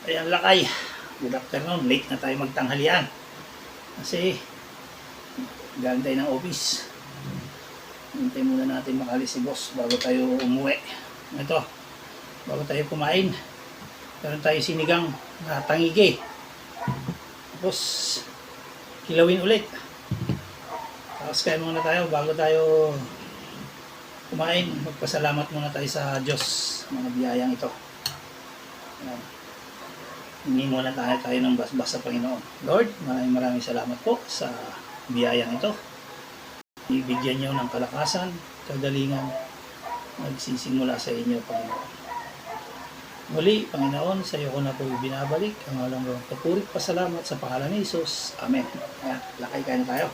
Ayan lakay. Good afternoon. Late na tayo magtanghalian. Kasi galing tayo ng office. Hintay muna natin makalis si boss bago tayo umuwi. Ito, bago tayo kumain. Meron tayo sinigang na tangige. Tapos kilawin ulit. Tapos kaya muna tayo bago tayo kumain. Magpasalamat muna tayo sa Diyos mga biyayang ito. Ayan. Hindi muna tayo ng basbas sa Panginoon. Lord, maraming salamat po sa biyayang ito. Ibigyan niyo ng kalakasan, kagalingan, magsisimula sa inyo, Panginoon. Muli, Panginoon, sa iyo ko na po ibinabalik ang alam ng papurit pasalamat sa pangalan ni Jesus. Amen. Kaya, lakay kayo na tayo.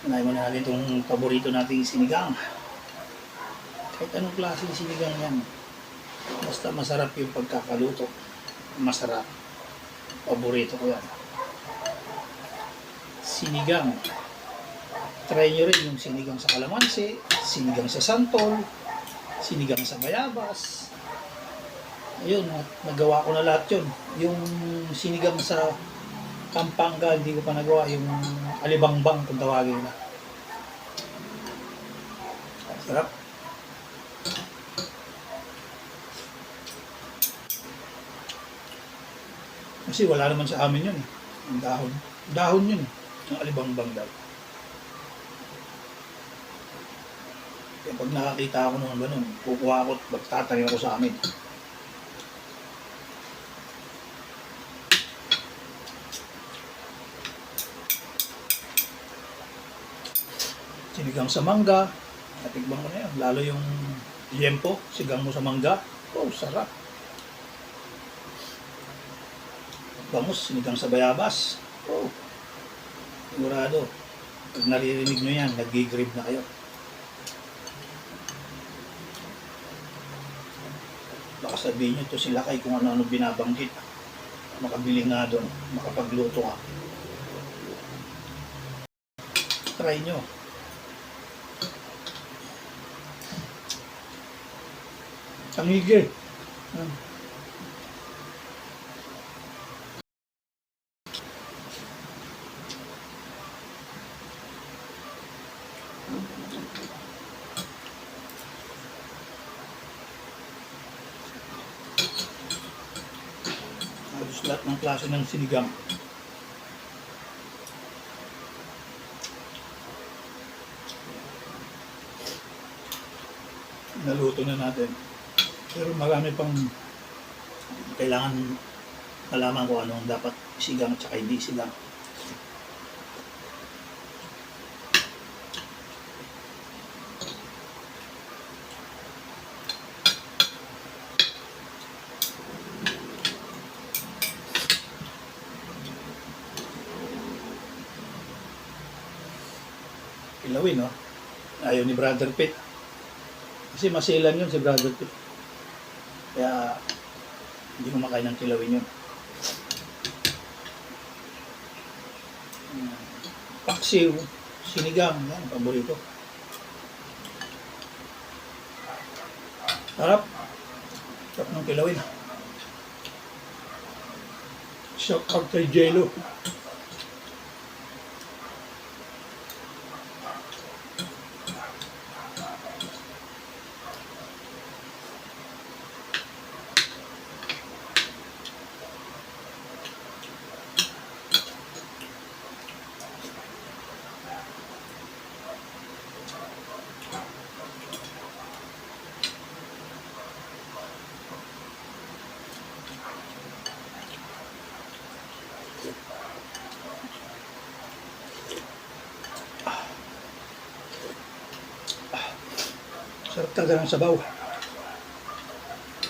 Unahin muna natin itong paborito nating sinigang. Kahit anong klaseng sinigang yan. Basta masarap yung pagkakaluto. Masarap. Paborito ko yan. Sinigang. Try nyo rin yung sinigang sa kalamansi, sinigang sa santol, sinigang sa bayabas. Ayun, nagawa ko na lahat yun. Yung sinigang sa Pampanga, hindi ko pa nagawa. Yung alibangbang kung tawagin na. Sarap. Kasi wala naman sa amin yun. Ang dahon. Dahon yun. Ang alibangbang daw. Kaya pag nakakita ako ng ganun, kukuha ako at magtatayo ako sa amin. Sinigang sa mangga. Natikbang ko na yan. Lalo yung liempo, sigang mo sa mangga. Oh, sarap. Bangus, sinigang sa bayabas. Oh, sigurado. Pag naririnig nyo yan, nag-grib na kayo. Baka sabihin nyo ito sila kay kung ano-ano binabanggit. Makabili nga doon, makapagluto ka. Try nyo. Tangige. Halos lahat ng klase ng sinigang. Naluto na natin. Pero marami pang kailangan malaman kung anong dapat sigang at saka hindi sigang. Kilawin, no? Ayaw ni Brother Pitt. Kasi masilan yun si Brother Pitt. Kaya hindi ko makain ng kilawin yun. Paksiw, sinigang, yan, paborito. Sarap. Sarap ng kilawin. Shout out kay Jello. Sarap talaga ng sabaw.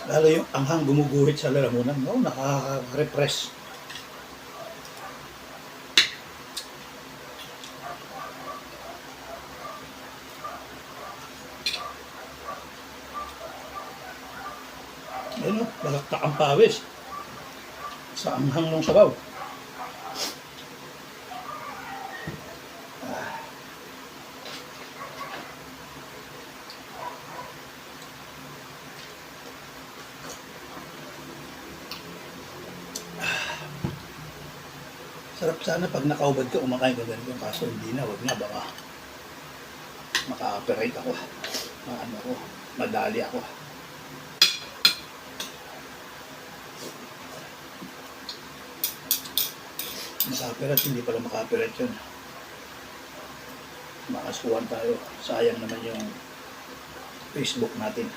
Lalo yung anghang gumuguhit sa lalamunan. No, nakaka-refresh. Ayun, balaktak ang pawis sa anghang ng sabaw. Sarap sana pag nakaubad ka, kumakain ka ganito. Kaso hindi na, wag na, baka maka-operate ako. Maano ako, madali ako. Maka-operate, hindi pala maka-operate yun. Makasuhan tayo. Sayang naman yung Facebook natin.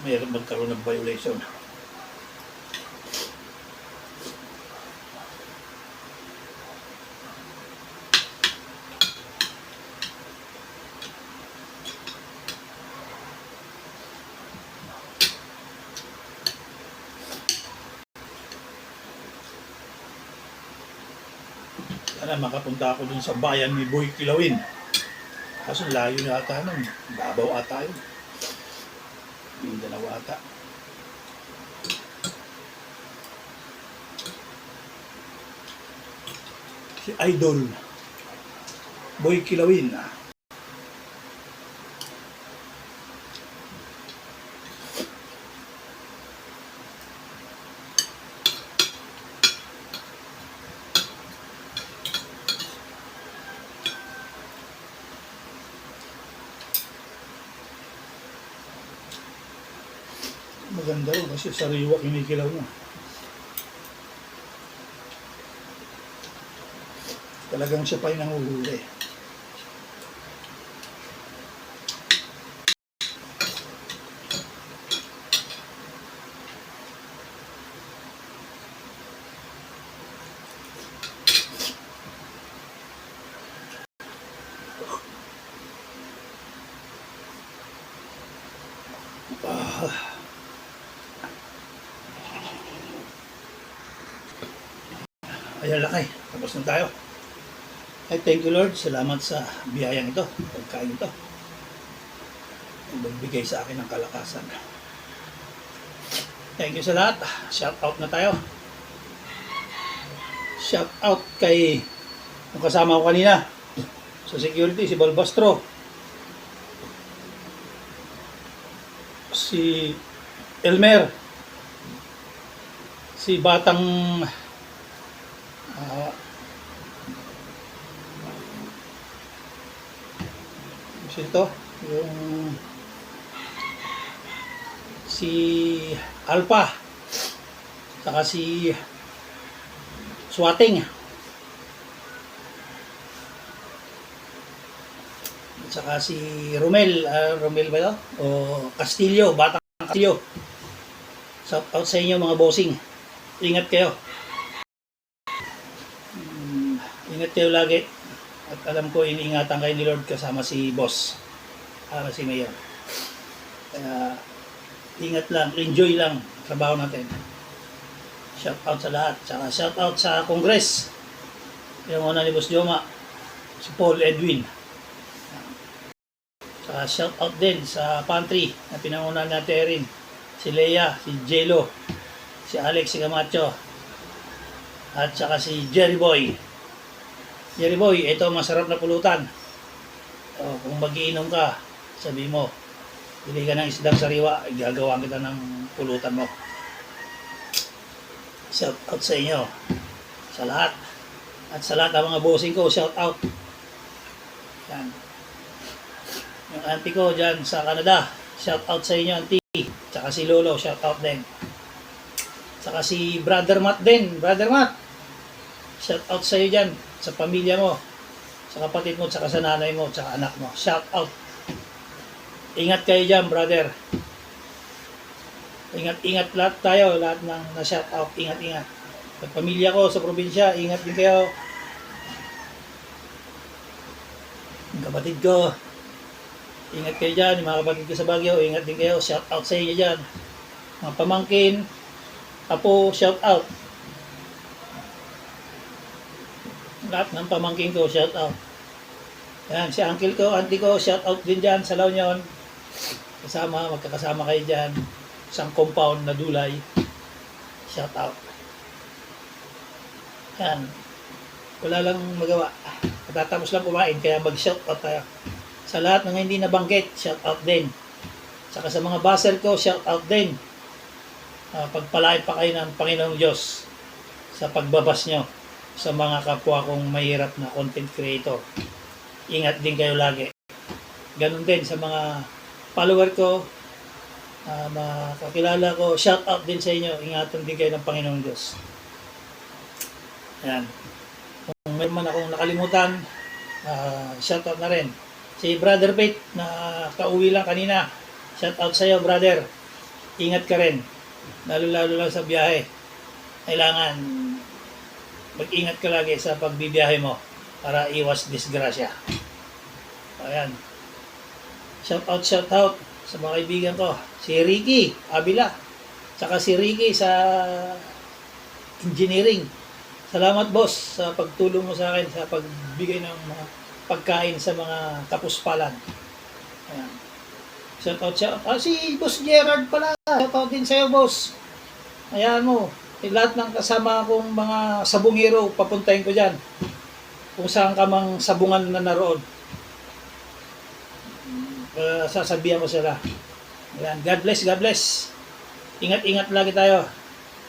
Mayroon magkaroon ng violation. Sana makapunta ako dun sa bayan ni Boy Kilawin. Kaso layo na ata nun. Babaw ata yun. Yung dalawa ata. Si Idol Boy Kilawin. Maganda rin kasi sariwa kinikilaw niya. Talagang siya pa yung nanguhuli. Ayan lakay, tapos na tayo. Ay, thank you Lord, salamat sa biyayang ito, pagkain ito. Nagbigay sa akin ng kalakasan. Thank you sa lahat. Shout out na tayo. Shout out kay yung kasama ko kanina sa security, si Balbastro, si Elmer, si Batang ito, yung si Alpha, saka si Swating, saka si Romel, Romel ba ito? O Castillo, Batang Castillo. Shout out sa inyo mga bossing. Ingat kayo. Ingat kayo lagi. At alam ko, iniingatan kayo ni Lord kasama si Boss. Si Mayor. Kaya, ingat lang, enjoy lang trabaho natin. Shout out sa lahat. Tsaka shout out sa Congress. Yung una ni Boss Joma, si Paul Edwin. Tsaka shout out din sa pantry na pinangunan natin rin. Si Leia, si Jello, si Alex, si Camacho, at saka si Jerry Boy. Jerry Boy, ito masarap na pulutan. Kung mag-iinom ka, sabi mo, bili ka ng isdang sariwa, gagawa kita ng pulutan mo. Shout out sa inyo, sa lahat. At sa lahat ng mga bossing ko, shout out. Yan. Yung auntie ko dyan sa Canada, shout out sa inyo auntie. Tsaka si Lolo, shout out din. Tsaka si Brother Matt din, Brother Matt. Shout out sa iyo dyan, sa pamilya mo, sa kapatid mo, tsaka sa nanay mo, tsaka anak mo. Shout out. Ingat kayo dyan, brother. Ingat lahat tayo, lahat ng na-shout out. Ingat. Sa pamilya ko sa probinsya, ingat din kayo. Yung kapatid ko, ingat kayo dyan. Yung mga kapatid ko sa Baguio, ingat din kayo. Shout out sa inyo dyan. Mga pamangkin, apo, shout out. Lahat ng pamangkin ko, shout out. Yan, si uncle ko, auntie ko, shout out din dyan sa La Union. Magkakasama kayo dyan. Isang compound na Dulay. Shout out. Yan. wala lang magawa. Matatapos lang kumain, kaya mag-shoutout tayo. Sa lahat ng hindi nabanggit, shoutout din. Saka sa mga buzzer ko, shoutout din. Pagpalain pa kayo ng Panginoong Diyos sa pagbabas nyo sa mga kapwa kong mahirap na content creator. Ingat din kayo lagi. Ganun din sa mga follower ko, mga kakilala ko, shoutout din sa inyo. Ingatan din kayo ng Panginoong Diyos. Ayan. Kung may man akong nakalimutan, shoutout na rin. Si Brother Pete na kauwi lang kanina, shoutout sa iyo, brother. Ingat ka rin. Lalo-lalo lang sa biyahe. Kailangan mag-ingat ka lagi sa pagbibiyahe mo para iwas disgrasya. Ayan. Shoutout sa mga kaibigan ko. Si Ricky Abila. Saka si Ricky sa engineering. Salamat boss sa pagtulong mo sa akin sa pagbigay ng mga pagkain sa mga kapuspalan. Ayan. Shoutout. Si Boss Gerard pala. Shoutout din sa'yo boss. Ayan mo. Lahat ng kasama kong mga sabungero, papuntahin ko dyan. Kung saan ka mang sabungan na naroon. Sasabihan ko sila. Ayan. God bless, God bless. Ingat-ingat lagi tayo.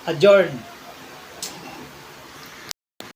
Adjourn.